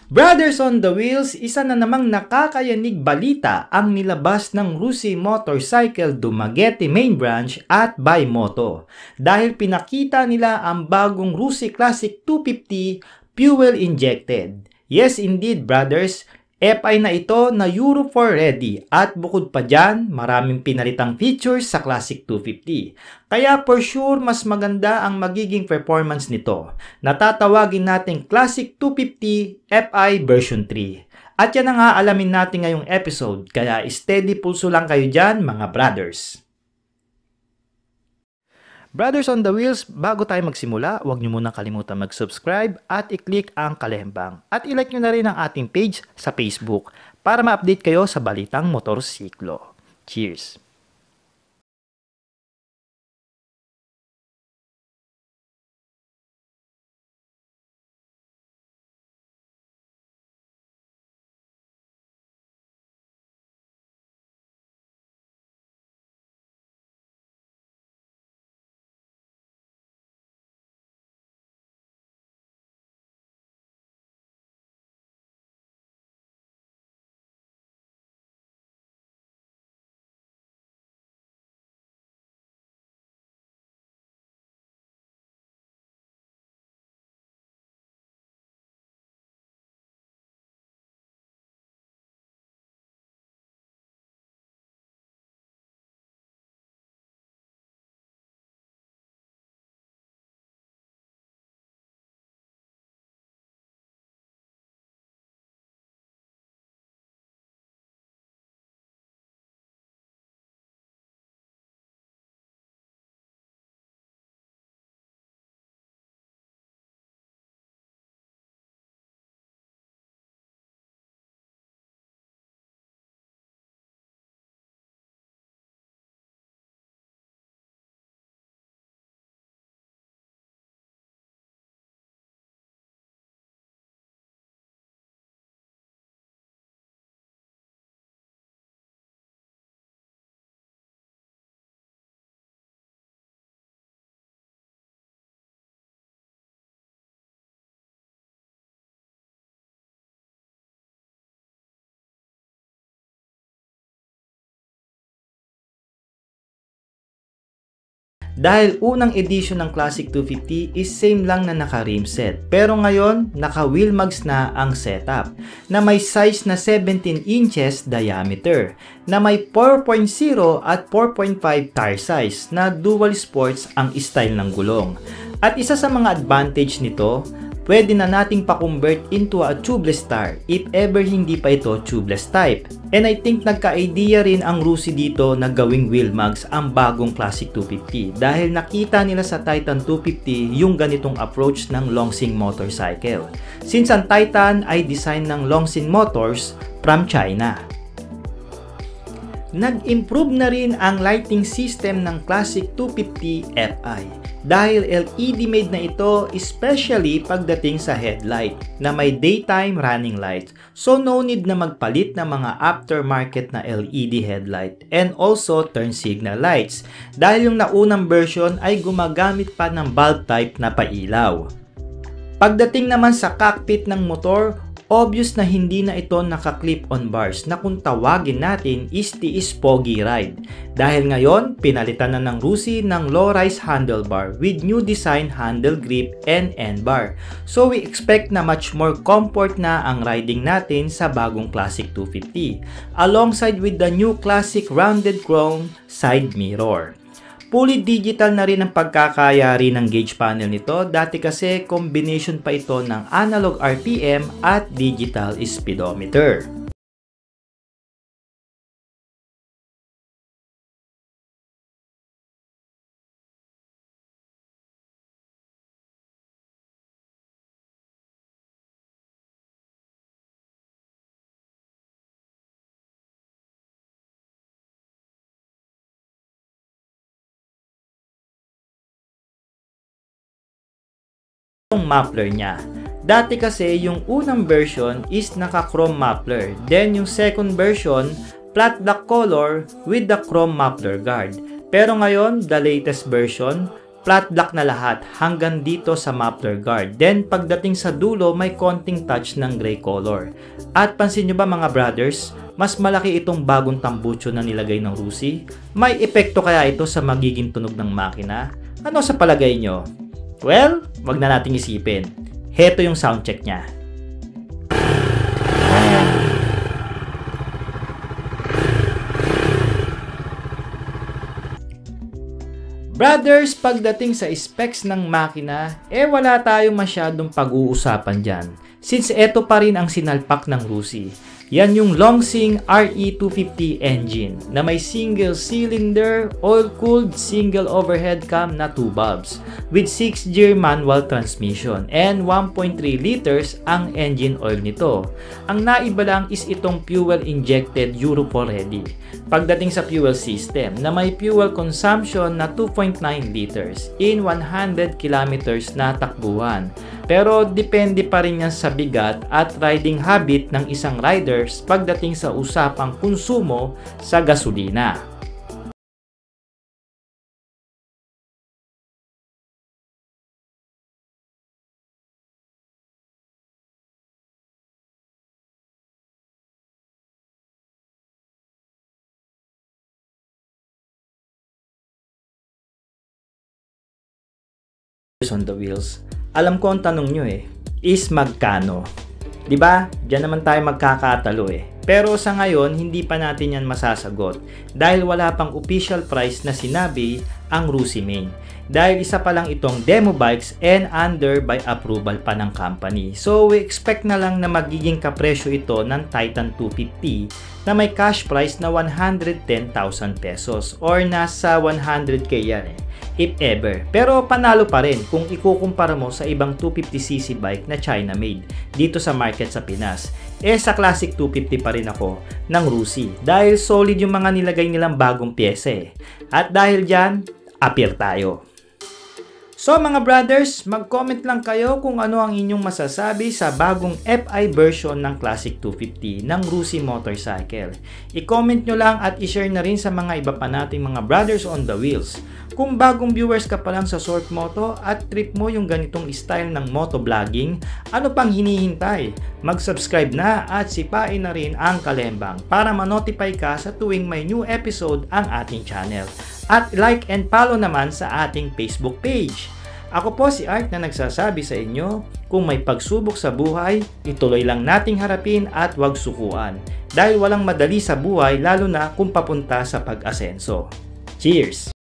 Brothers on the Wheels, isa na namang nakakayanig balita ang nilabas ng Rusi Motorcycle Dumaguete Main Branch at Bimoto dahil pinakita nila ang bagong Rusi Classic 250 fuel injected. Yes indeed brothers, FI na ito na Euro 4 ready at bukod pa dyan, maraming pinalitang features sa Classic 250. Kaya for sure, mas maganda ang magiging performance nito. Natatawagin nating Classic 250 FI version 3. At yan ang aalamin natin ngayong episode, kaya steady pulso lang kayo dyan mga brothers. Brothers on the Wheels, bago tayo magsimula, huwag nyo muna kalimutan mag-subscribe at i-click ang kalembang. At i-like nyo na rin ang ating page sa Facebook para ma-update kayo sa balitang motorsiklo. Cheers! Dahil unang edition ng Classic 250 is same lang na naka-rim set. Pero ngayon, naka-wheel mugs na ang setup na may size na 17 inches diameter na may 4.0 at 4.5 tire size na dual sports ang style ng gulong. At isa sa mga advantage nito, pwede na nating pa-convert into a tubeless tire if ever hindi pa ito tubeless type. And I think nagka-idea rin ang Rusi dito na gawing wheel mugs ang bagong Classic 250 dahil nakita nila sa Titan 250 yung ganitong approach ng Longsing motorcycle. Since ang Titan ay design ng Longsing Motors from China. Nag-improve na rin ang lighting system ng Classic 250 FI dahil LED made na ito especially pagdating sa headlight na may daytime running light, so no need na magpalit ng mga aftermarket na LED headlight and also turn signal lights dahil yung naunang version ay gumagamit pa ng bulb type na pailaw. Pagdating naman sa cockpit ng motor, obvious na hindi na ito naka-clip-on bars na kung tawagin natin is tiis pogi ride. Dahil ngayon, pinalitan na ng Rusi ng low-rise handlebar with new design handle grip and end bar. So we expect na much more comfort na ang riding natin sa bagong Classic 250 alongside with the new Classic rounded chrome side mirror. Fully digital na rin ang pagkakayari ng gauge panel nito. Dati kasi combination pa ito ng analog RPM at digital speedometer. Yung muffler niya. Dati kasi yung unang version is naka-chrome muffler. Then yung second version, flat black color with the chrome muffler guard. Pero ngayon, the latest version, flat black na lahat hanggang dito sa muffler guard. Then pagdating sa dulo, may konting touch ng gray color. At pansin nyo ba mga brothers, mas malaki itong bagong tambucho na nilagay ng Rusi? May epekto kaya ito sa magiging tunog ng makina? Ano sa palagay nyo? Well, wag na nating isipin. Heto yung sound check niya. Brothers, pagdating sa specs ng makina, wala tayong masyadong pag-uusapan dyan. Since eto pa rin ang sinalpak ng Rusi. Yan yung Longsing RE250 engine na may single cylinder, oil-cooled, single overhead cam na 2 valves with 6-gear manual transmission and 1.3 liters ang engine oil nito. Ang naiba lang is itong fuel-injected Euro 4 ready. Pagdating sa fuel system na may fuel consumption na 2.9 liters in 100 kilometers na takbuhan. Pero depende pa rin yan sa bigat at riding habit ng isang riders pagdating sa usapang konsumo sa gasolina. On the wheels. Alam ko ang tanong nyo is magkano? Diba? Diyan naman tayo magkakatalo Pero sa ngayon, hindi pa natin yan masasagot dahil wala pang official price na sinabi ang Rusi Main. Dahil isa pa lang itong demo bikes and under by approval pa ng company. So we expect na lang na magiging kapresyo ito ng Titan 250 na may cash price na 110,000 pesos or nasa 100k yan if ever. Pero panalo pa rin kung ikukumpara mo sa ibang 250cc bike na China made dito sa market sa Pinas. Sa Classic 250 pa rin ako ng Rusi dahil solid yung mga nilagay nilang bagong pyesa At dahil dyan, appear tayo. So mga brothers, mag-comment lang kayo kung ano ang inyong masasabi sa bagong FI version ng Classic 250 ng Rusi Motorcycle. I-comment nyo lang at i-share na rin sa mga iba pa nating mga brothers on the wheels. Kung bagong viewers ka pa lang sa Short Moto at trip mo yung ganitong style ng motovlogging, ano pang hinihintay? Mag-subscribe na at sipain na rin ang kalembang para ma-notify ka sa tuwing may new episode ang ating channel. At like and follow naman sa ating Facebook page. Ako po si Art na nagsasabi sa inyo, kung may pagsubok sa buhay, ituloy lang nating harapin at huwag sukuan. Dahil walang madali sa buhay lalo na kung papunta sa pag-asenso. Cheers!